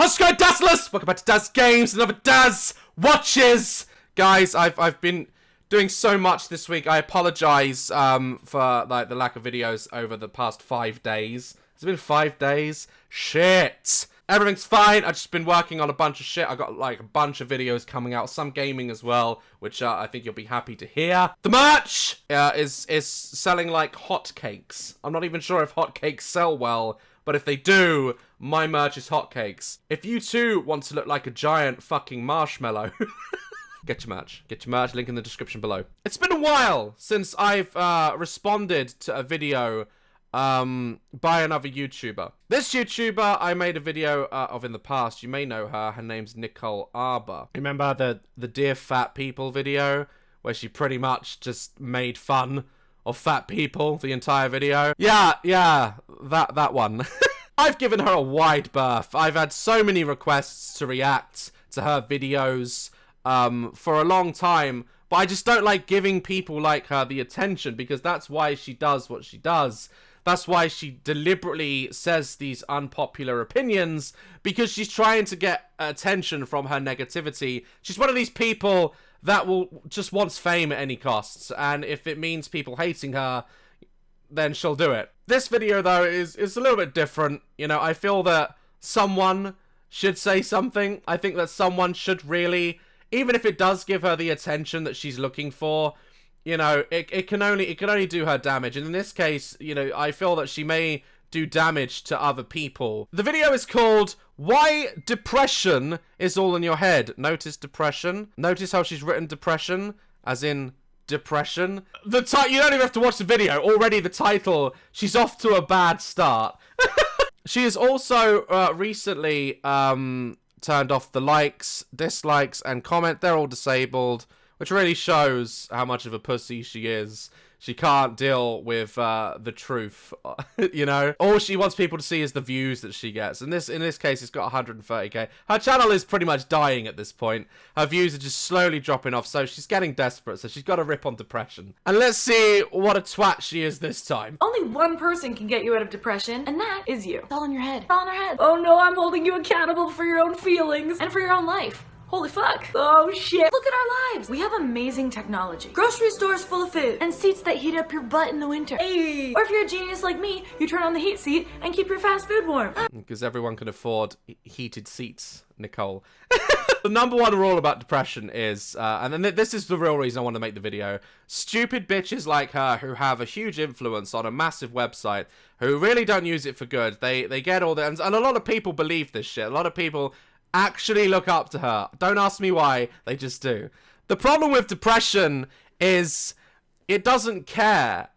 How's it going, Dazzlers? Welcome back to Daz Games, another Daz Watches. Guys, I've been doing so much this week. I apologize for like the lack of videos over the past 5 days. It's been 5 days. Shit. Everything's fine. I've just been working on a bunch of shit. I got like a bunch of videos coming out, some gaming as well, which I think you'll be happy to hear. The merch is selling like hotcakes. I'm not even sure if hotcakes sell well, but if they do, my merch is hotcakes. If you too want to look like a giant fucking marshmallow, get your merch. Get your merch, link in the description below. It's been a while since I've responded to a video by another YouTuber. This YouTuber I made a video of in the past. You may know her. Her name's Nicole Arbour. Remember the Dear Fat People video where she pretty much just made fun of fat people the entire video? Yeah, that one. I've given her a wide berth. I've had so many requests to react to her videos for a long time, but I just don't like giving people like her the attention, because that's why she does what she does. That's why she deliberately says these unpopular opinions, because she's trying to get attention from her negativity. She's one of these people that will just wants fame at any costs, and if it means people hating her, then she'll do it. This video though is a little bit different. You know, I feel that someone should say something. I think that someone should really, even if it does give her the attention that she's looking for, you know, it can only do her damage. And in this case, you know, I feel that she may do damage to other people. The video is called Why Depression is All in Your Head. Notice depression. Notice how she's written depression, as in depression. You don't even have to watch the video. Already the title, she's off to a bad start. She has also recently turned off the likes, dislikes, and comment. They're all disabled, which really shows how much of a pussy she is. She can't deal with the truth, you know? All she wants people to see is the views that she gets. And in this case, it's got 130k. Her channel is pretty much dying at this point. Her views are just slowly dropping off, so she's getting desperate. So she's got to rip on depression. And let's see what a twat she is this time. Only one person can get you out of depression, and that is you. It's all in your head. It's all in our head. Oh no, I'm holding you accountable for your own feelings and for your own life. Holy fuck. Oh shit. Look at our lives. We have amazing technology. Grocery stores full of food. And seats that heat up your butt in the winter. Hey. Or if you're a genius like me, you turn on the heat seat and keep your fast food warm. Because everyone can afford heated seats, Nicole. The number one rule about depression is, and then this is the real reason I want to make the video, stupid bitches like her who have a huge influence on a massive website, who really don't use it for good. They get all that, and a lot of people believe this shit. A lot of people actually look up to her. Don't ask me why, they just do. The problem with depression is it doesn't care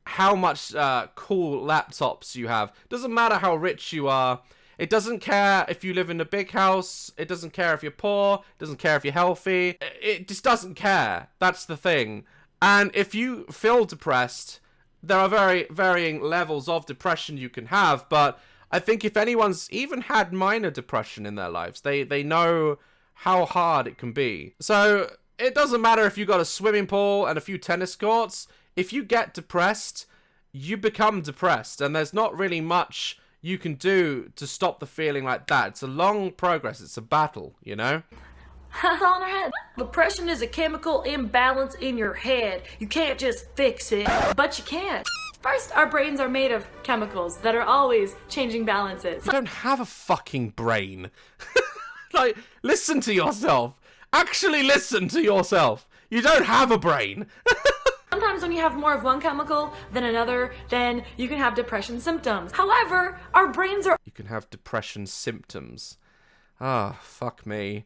how much cool laptops you have. Doesn't matter how rich you are. It doesn't care if you live in a big house. It doesn't care if you're poor. It doesn't care if you're healthy. It just doesn't care. That's the thing. And if you feel depressed, there are very varying levels of depression you can have, but I think if anyone's even had minor depression in their lives, they know how hard it can be. So it doesn't matter if you got a swimming pool and a few tennis courts. If you get depressed, you become depressed, and there's not really much you can do to stop the feeling like that. It's a long progress. It's a battle, you know? It's all in our head. Depression is a chemical imbalance in your head. You can't just fix it, but you can. First, our brains are made of chemicals that are always changing balances. You don't have a fucking brain. Like, listen to yourself. Actually listen to yourself. You don't have a brain. Sometimes when you have more of one chemical than another, then you can have depression symptoms. However, our brains are... You can have depression symptoms. Ah, fuck me.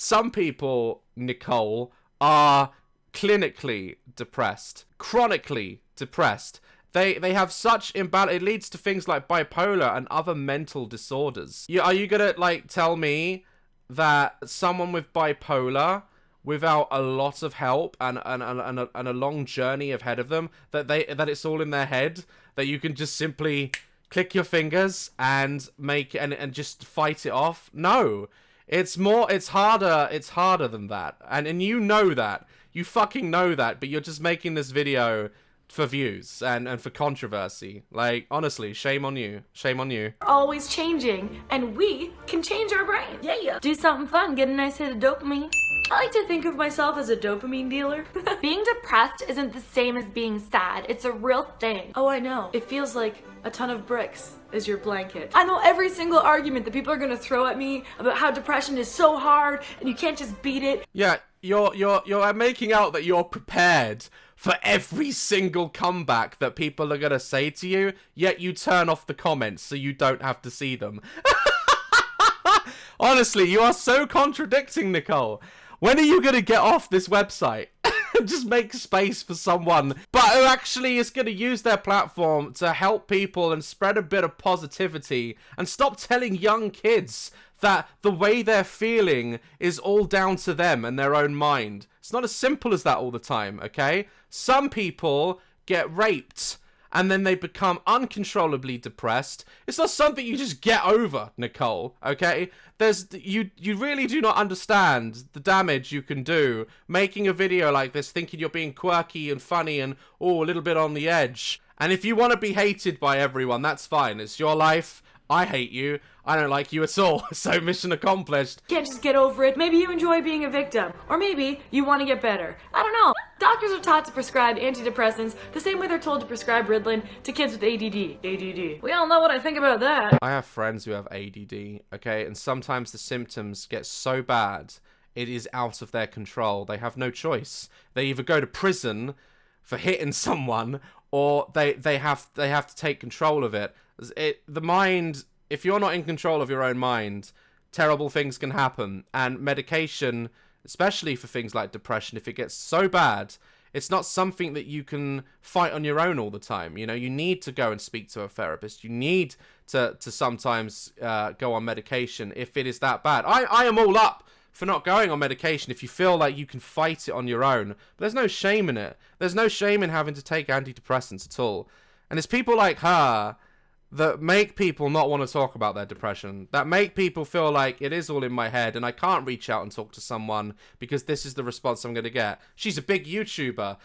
Some people, Nicole, are clinically depressed. Chronically depressed. They have such imbalance. It leads to things like bipolar and other mental disorders. Are you gonna like tell me that someone with bipolar, without a lot of help and a long journey ahead of them, that it's all in their head, that you can just simply click your fingers and make and just fight it off? No, it's harder than that, and you know that. You fucking know that, but you're just making this video for views and for controversy. Like, honestly, shame on you. Shame on you. Always changing, and we can change our brain. Yeah. Do something fun, get a nice hit of dopamine. I like to think of myself as a dopamine dealer. Being depressed isn't the same as being sad. It's a real thing. Oh, I know. It feels like a ton of bricks is your blanket. I know every single argument that people are gonna throw at me about how depression is so hard and you can't just beat it. Yeah, you're making out that you're prepared for every single comeback that people are gonna say to you, yet you turn off the comments so you don't have to see them. Honestly, you are so contradicting, Nicole. When are you gonna get off this website? Just make space for someone but who actually is going to use their platform to help people and spread a bit of positivity, and stop telling young kids that the way they're feeling is all down to them and their own mind. It's not as simple as that all the time, okay? Some people get raped and then they become uncontrollably depressed. It's not something you just get over, Nicole, okay? You really do not understand the damage you can do making a video like this, thinking you're being quirky and funny and, oh, a little bit on the edge. And if you want to be hated by everyone, that's fine. It's your life. I hate you. I don't like you at all. So mission accomplished. Can't just get over it. Maybe you enjoy being a victim. Or maybe you want to get better. I don't know. Doctors are taught to prescribe antidepressants the same way they're told to prescribe Ritalin to kids with ADD. ADD. We all know what I think about that. I have friends who have ADD, okay? And sometimes the symptoms get so bad, it is out of their control. They have no choice. They either go to prison for hitting someone, or they have to take control of it. The mind, if you're not in control of your own mind, terrible things can happen. And medication, especially for things like depression, if it gets so bad, it's not something that you can fight on your own all the time. You know, you need to go and speak to a therapist. You need to sometimes go on medication if it is that bad. I am all up for not going on medication if you feel like you can fight it on your own. But there's no shame in it. There's no shame in having to take antidepressants at all. And it's people like her that make people not want to talk about their depression, that make people feel like it is all in my head and I can't reach out and talk to someone because this is the response I'm going to get. She's a big YouTuber,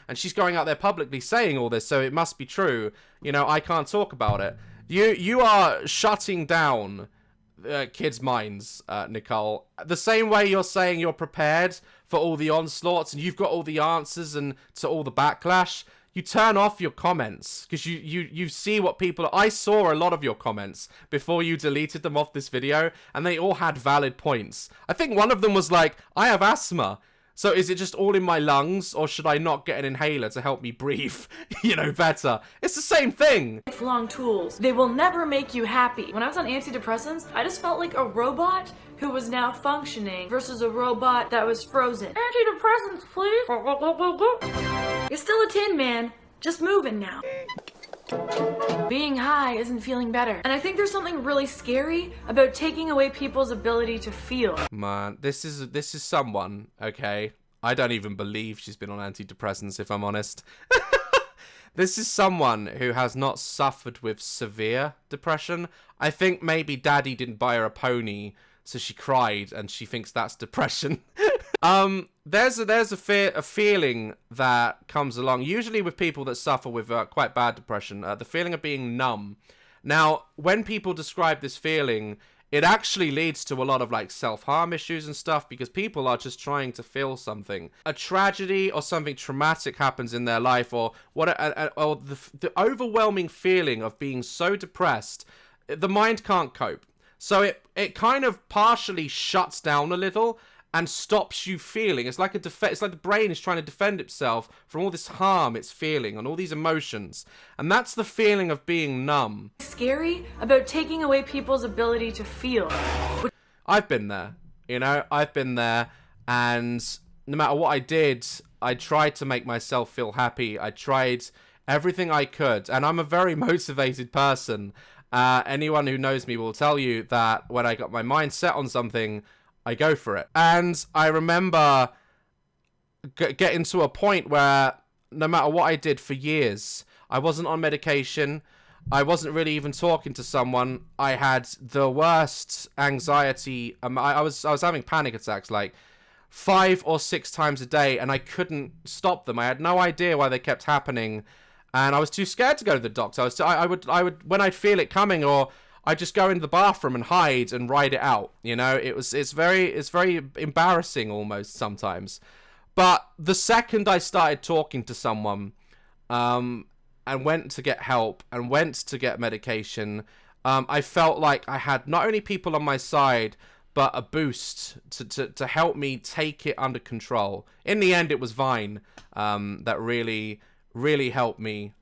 and she's going out there publicly saying all this, so it must be true. You know, I can't talk about it. You are shutting down kids' minds, Nicole. The same way you're saying you're prepared for all the onslaughts and you've got all the answers and to all the backlash. You turn off your comments because you see what people... I saw a lot of your comments before you deleted them off this video, and they all had valid points. I think one of them was like, I have asthma, so is it just all in my lungs, or should I not get an inhaler to help me breathe, you know, better? It's the same thing. Lifelong tools. They will never make you happy. When I was on antidepressants, I just felt like a robot who was now functioning versus a robot that was frozen. Antidepressants, please. You're still a tin man, just moving now. Being high isn't feeling better. And I think there's something really scary about taking away people's ability to feel. Man, this is someone, okay? I don't even believe she's been on antidepressants, if I'm honest. This is someone who has not suffered with severe depression. I think maybe daddy didn't buy her a pony, so she cried and she thinks that's depression. There's a feeling that comes along, usually with people that suffer with quite bad depression, the feeling of being numb. Now, when people describe this feeling, it actually leads to a lot of like self-harm issues and stuff, because people are just trying to feel something. A tragedy or something traumatic happens in their life, or the overwhelming feeling of being so depressed, the mind can't cope. So it kind of partially shuts down a little and stops you feeling. It's like it's like the brain is trying to defend itself from all this harm it's feeling and all these emotions. And that's the feeling of being numb. Scary about taking away people's ability to feel. I've been there, you know, I've been there, and no matter what I did, I tried to make myself feel happy. I tried everything I could, and I'm a very motivated person. Anyone who knows me will tell you that when I got my mind set on something, I go for it. And I remember getting to a point where no matter what I did for years, I wasn't on medication. I wasn't really even talking to someone. I had the worst anxiety. I was having panic attacks like 5 or 6 times a day, and I couldn't stop them. I had no idea why they kept happening, and I was too scared to go to the doctor. I would when I'd feel it coming, or I'd just go into the bathroom and hide and ride it out. You know, it's very embarrassing almost sometimes. But the second I started talking to someone, and went to get help and went to get medication, I felt like I had not only people on my side, but a boost to help me take it under control. In the end, it was Vine that really helped me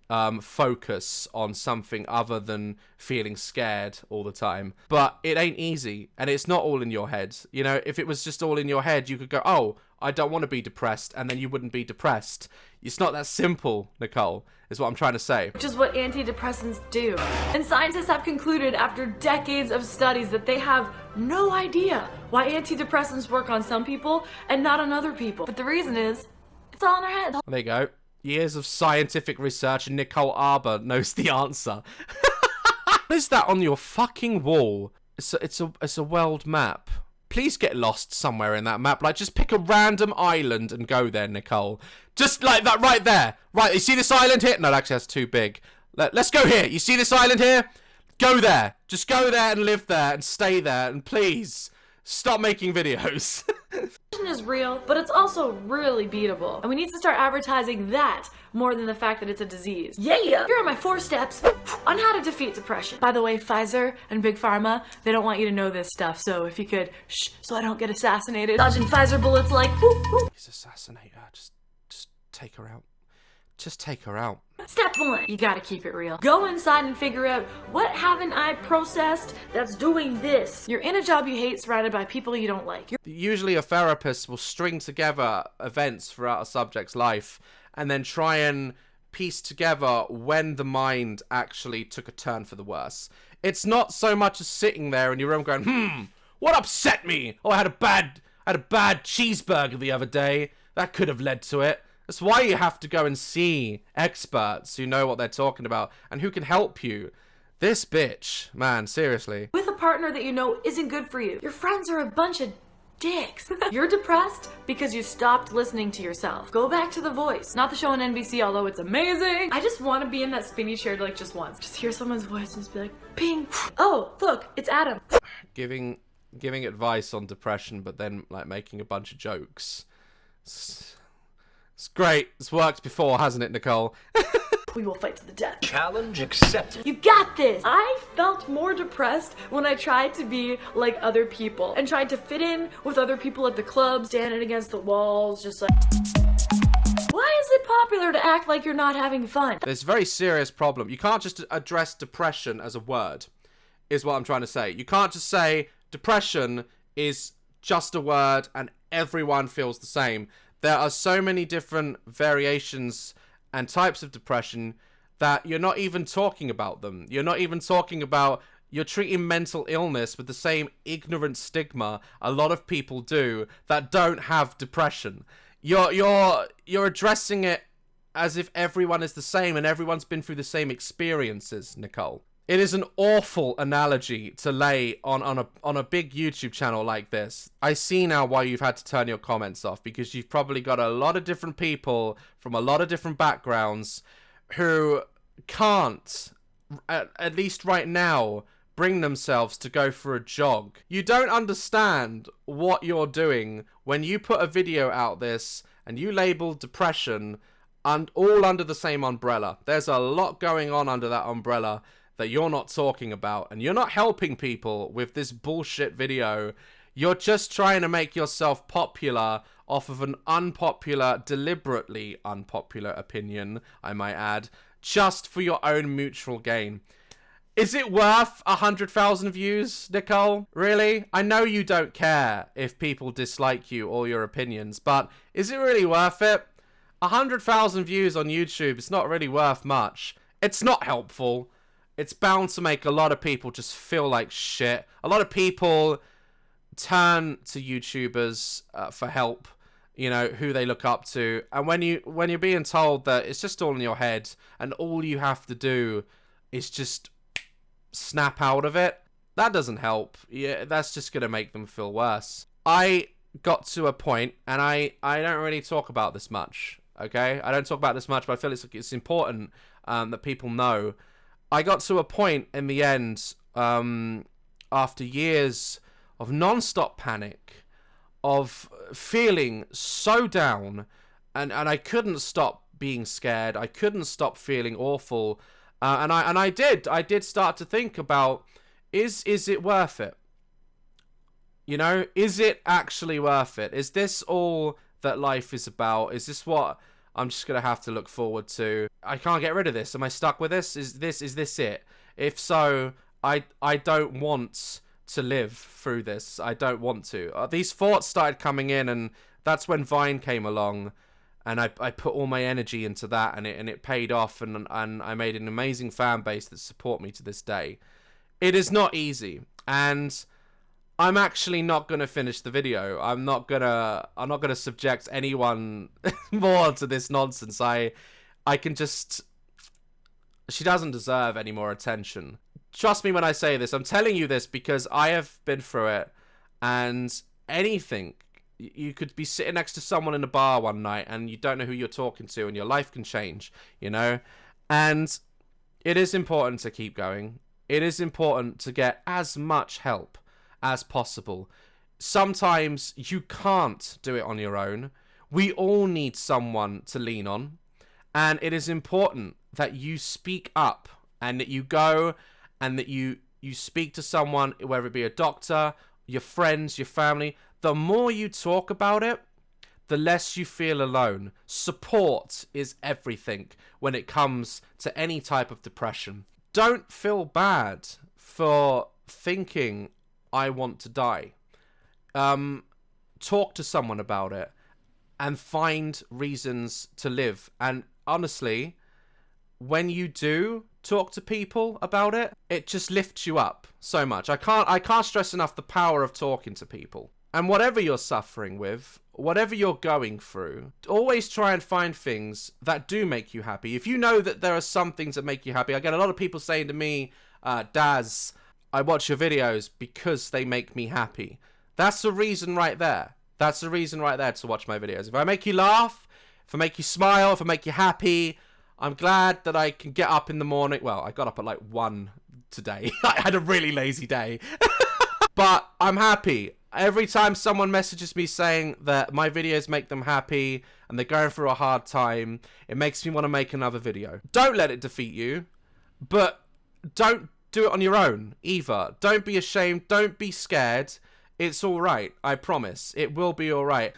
focus on something other than feeling scared all the time. But it ain't easy, and it's not all in your head. You know, if it was just all in your head, you could go, oh, I don't want to be depressed, and then you wouldn't be depressed. It's not that simple, Nicole, is what I'm trying to say. Which is what antidepressants do. And scientists have concluded after decades of studies that they have no idea why antidepressants work on some people and not on other people. But the reason is, it's all in our head. There you go. Years of scientific research, and Nicole Arbour knows the answer. What is that on your fucking wall? It's a world map. Please get lost somewhere in that map. Like, just pick a random island and go there, Nicole. Just like that right there. Right, you see this island here? No, actually, that's too big. Let's go here. You see this island here? Go there. Just go there and live there and stay there. And please, stop making videos. Depression is real, but it's also really beatable. And we need to start advertising that more than the fact that it's a disease. Yeah! Here are my 4 steps on how to defeat depression. By the way, Pfizer and Big Pharma, they don't want you to know this stuff, so if you could, shh, so I don't get assassinated. Dodging Pfizer bullets like, whoop, whoop. Please assassinate her. Just take her out. Just take her out. Step 1, you gotta keep it real. Go inside and figure out, what haven't I processed that's doing this? You're in a job you hate, surrounded by people you don't like. Usually a therapist will string together events throughout a subject's life and then try and piece together when the mind actually took a turn for the worse. It's not so much as sitting there in your room going, what upset me? Oh, I had a bad cheeseburger the other day. That could have led to it. That's why you have to go and see experts who know what they're talking about and who can help you. This bitch, man, seriously. With a partner that you know isn't good for you. Your friends are a bunch of dicks. You're depressed because you stopped listening to yourself. Go back to The Voice. Not the show on NBC, although it's amazing. I just want to be in that spinny chair like just once. Just hear someone's voice and just be like, ping. Oh, look, it's Adam. Giving advice on depression, but then like making a bunch of jokes. It's great. It's worked before, hasn't it, Nicole? We will fight to the death. Challenge accepted. You got this! I felt more depressed when I tried to be like other people and tried to fit in with other people at the club, standing against the walls, just like... Why is it popular to act like you're not having fun? There's a very serious problem. You can't just address depression as a word, is what I'm trying to say. You can't just say depression is just a word and everyone feels the same. There are so many different variations and types of depression that you're not even talking about them. You're not even talking about... You're treating mental illness with the same ignorant stigma a lot of people do that don't have depression. You're addressing it as if everyone is the same and everyone's been through the same experiences, Nicole. It is an awful analogy to lay on a big YouTube channel like this. I see now why you've had to turn your comments off, because you've probably got a lot of different people from a lot of different backgrounds who can't, at least right now, bring themselves to go for a jog. You don't understand what you're doing when you put a video out this and you label depression and all under the same umbrella. There's a lot going on under that umbrella that you're not talking about, and you're not helping people with this bullshit video. You're just trying to make yourself popular off of an unpopular, deliberately unpopular opinion, I might add, just for your own mutual gain. Is it worth 100,000 views, Nicole? Really? I know you don't care if people dislike you or your opinions, but is it really worth it? 100,000 views on YouTube is not really worth much. It's not helpful. It's bound to make a lot of people just feel like shit. A lot of people turn to YouTubers for help, you know, who they look up to. And when you're being told that it's just all in your head and all you have to do is just snap out of it, that doesn't help. Yeah, that's just going to make them feel worse. I got to a point, and I don't really talk about this much, okay? I don't talk about this much, but I feel it's important that people know. I got to a point in the end, after years of non-stop panic, of feeling so down, and I couldn't stop being scared. I couldn't stop feeling awful, and I did start to think about, is it worth it? You know, is it actually worth it? Is this all that life is about? Is this what I'm just gonna have to look forward to? I can't get rid of this. Am I stuck with this? Is this it? If so, I don't want to live through this. I don't want to. These thoughts started coming in, and that's when Vine came along, and I put all my energy into that, and it paid off, and I made an amazing fan base that support me to this day. It is not easy, and I'm actually not gonna finish the video. I'm not gonna subject anyone more to this nonsense. I can just. She doesn't deserve any more attention. Trust me when I say this. I'm telling you this because I have been through it, and anything. You could be sitting next to someone in a bar one night, and you don't know who you're talking to, and your life can change. You know, and it is important to keep going. It is important to get as much help as possible. Sometimes you can't do it on your own. We all need someone to lean on, and it is important that you speak up, and that you go and that you speak to someone, whether it be a doctor, your friends, your family. The more you talk about it, the less you feel alone. Support is everything when it comes to any type of depression. Don't feel bad for thinking, I want to die. Talk to someone about it and find reasons to live. And honestly, when you do talk to people about it, it just lifts you up so much. I can't stress enough the power of talking to people. And whatever you're suffering with, whatever you're going through, always try and find things that do make you happy. If you know that there are some things that make you happy, I get a lot of people saying to me, Daz, I watch your videos because they make me happy. That's the reason right there. That's the reason right there to watch my videos. If I make you laugh, if I make you smile, if I make you happy, I'm glad that I can get up in the morning. Well, I got up at like 1 today. I had a really lazy day. But I'm happy. Every time someone messages me saying that my videos make them happy and they're going through a hard time, it makes me want to make another video. Don't let it defeat you, but don't do it on your own either. Don't be ashamed. Don't be scared. It's all right. I promise. It will be all right.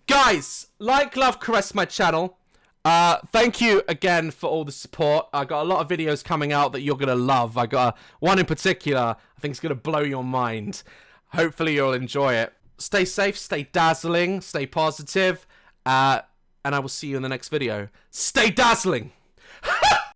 Guys, like, love, caress my channel. Thank you again for all the support. I got a lot of videos coming out that you're going to love. I got one in particular I think is going to blow your mind. Hopefully you'll enjoy it. Stay safe, stay dazzling, stay positive, and I will see you in the next video. Stay dazzling!